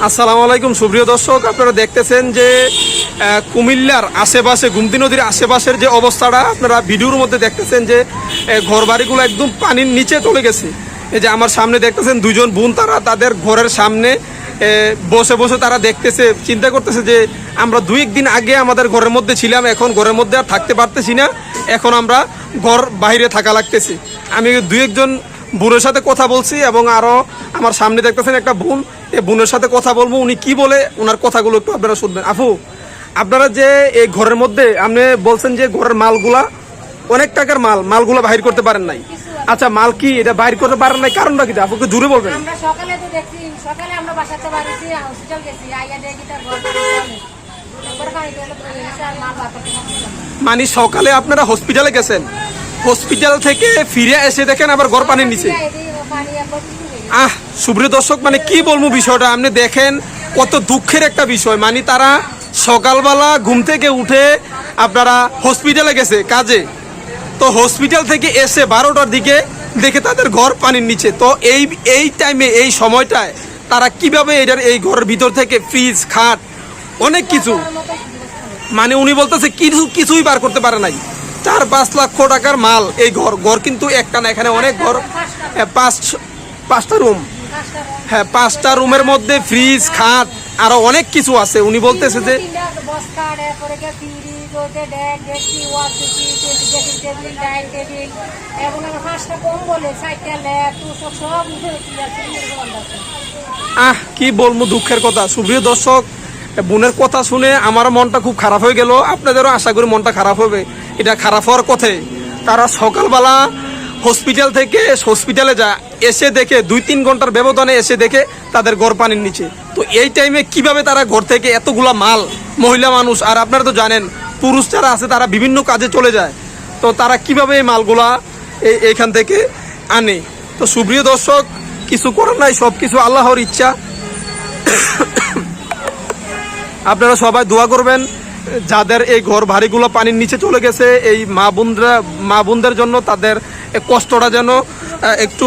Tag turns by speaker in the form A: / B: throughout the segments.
A: আসসালামু আলাইকুম সুপ্রিয় দর্শক, আপনারা দেখতেছেন যে কুমিল্লার আশেপাশে গুমতি নদীর আশেপাশের যে অবস্থাটা আপনারা ভিডিওর মধ্যে দেখতেছেন যে ঘরবাড়িগুলো একদম পানির নিচে চলে গেছে। এই যে আমার সামনে দেখতেছেন দুজন বোন, তারা তাদের ঘরের সামনে বসে বসে তারা দেখতেছে, চিন্তা করতেছে যে আমরা দুই একদিন আগে আমাদের ঘরের মধ্যে ছিলাম, এখন ঘরের মধ্যে আর থাকতে পারতেছি না, এখন আমরা ঘর বাইরে থাকা লাগতেছি। আমি দুই একজন বোনের সাথে কথা বলছি এবং আরও আমার সামনে দেখতেছেন একটা বোন, এই বোনের সাথে কথা বলবো, উনি কি বলে ওনার কথাগুলো একটু আপনারা শুনবেন। আপু, আপনারা যে এই ঘরের মধ্যে আপনি বলছেন যে ঘরের মালগুলা অনেক টাকার মালগুলা বাহির করতে পারেন নাই, আচ্ছা মাল কি এটা বাইর করতে পারেন নাই, কারণটা কি আপু একটু জুড়ে বলবেন?
B: আমরা সকালে তো দেখছি, সকালে আমরা বাসাতে বাড়িছি, হসপিটাল গেছি, আইয়া দেখি তার ঘর চলে একবার পানি গেল তো আর মাল বাতাতে
A: মানে সকালে আপনারা হসপিটালে গেছেন, হসপিটাল থেকে ফিরে এসে দেখেন আবার ঘর পানির নিচে। সুপ্রিয় দর্শক, মানে কি বলবো বিষয়টা আপনি দেখেন, কত দুঃখের একটা বিষয়। মানে তারা সকালবেলা ঘুম থেকে উঠে আপনারা হসপিটালে গেছে কাজে, তো হসপিটাল থেকে এসে 12টার দিকে দেখে তাদের ঘর পানির নিচে। তো এই টাইমে এই সময়টায় তারা কিভাবে এই ঘরের ভিতর থেকে ফ্রিজ, খাট, অনেক কিছু, মানে উনি বলতেছে কিছুই বার করতে পারে নাই। 4-5 লক্ষ টাকার মাল এই ঘর কিন্তু একটা না, এখানে অনেক ঘর, 5টা রুম, হ্যাঁ 5টা রুমের মধ্যে ফ্রিজ, খাট আরো অনেক কিছু আছে। উনি বলতেছে যে কি বলবো, দুঃখের কথা। সুপ্রিয় দর্শক, বোনের কথা শুনে আমার মনটা খুব খারাপ হয়ে গেল, আপনাদেরও আশা করি মনটা খারাপ হবে। এটা খারাপ হওয়ার কথাই, তারা সকালবেলা হসপিটালে যায়, এসে দেখে 2-3 ঘন্টার ব্যবধানে এসে দেখে তাদের ঘর পানির নিচে। তো এই টাইমে কিভাবে তারা ঘর থেকে এতগুলা মাল, মহিলা মানুষ আর আপনারা তো জানেন পুরুষ যারা আছে তারা বিভিন্ন কাজে চলে যায়, তো তারা কিভাবে এই মালগুলা এইখান থেকে আনে। তো সুপ্রিয় দর্শক, কিছু করার নাই, সব কিছু আল্লাহর ইচ্ছা। আপনারা সবাই দোয়া করবেন যাদের এই ঘর বাড়িগুলো পানির নিচে চলে গেছে, এই মা বোনদের জন্য তাদের কষ্টটা যেন একটু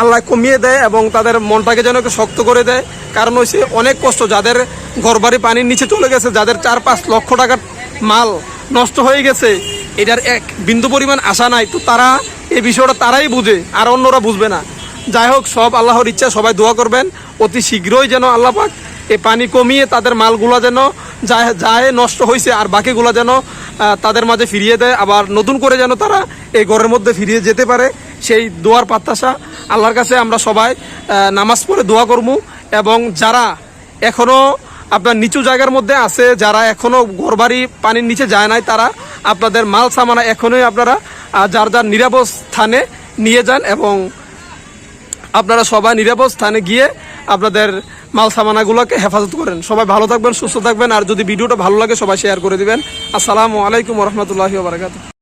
A: আল্লাহ কমিয়ে দেয় এবং তাদের মনটাকে যেন একটু শক্ত করে দেয়। কারণ হচ্ছে অনেক কষ্ট, যাদের ঘর বাড়ি পানির নিচে চলে গেছে, যাদের 4-5 লক্ষ টাকার মাল নষ্ট হয়ে গেছে, এটার এক বিন্দু পরিমাণ আশা নাই। তো তারা এই বিষয়টা তারাই বুঝে, আর অন্যরা বুঝবে না। যাই হোক, সব আল্লাহর ইচ্ছা, সবাই দোয়া করবেন অতি শীঘ্রই যেন আল্লাহ পাক এই পানি কমিয়ে তাদের মালগুলা যেন যায় নষ্ট হয়েছে আর বাকিগুলা যেন তাদের মাঝে ফিরিয়ে দেয়, আবার নতুন করে যেন তারা এই ঘরের মধ্যে ফিরিয়ে যেতে পারে, সেই দোয়ার প্রত্যাশা আল্লাহর কাছে আমরা সবাই নামাজ পড়ে দোয়া করবো। এবং যারা এখনও আপনার নিচু জায়গার মধ্যে আছে, যারা এখনও ঘরবাড়ি পানির নিচে যায় নাই, তারা আপনাদের মাল সামানা এখনই আপনারা যার যার নিরাপদ স্থানে নিয়ে যান এবং আপনারা সবাই নিরাপদ স্থানে গিয়ে আপনাদের মাল সামানাগুলোকে হেফাজত করেন। সবাই ভালো থাকবেন, সুস্থ থাকবেন, আর যদি ভিডিওটা ভালো লাগে সবাই শেয়ার করে দিবেন। আসসালামু আলাইকুম ওয়া রাহমাতুল্লাহি ওয়া বারাকাতুহু।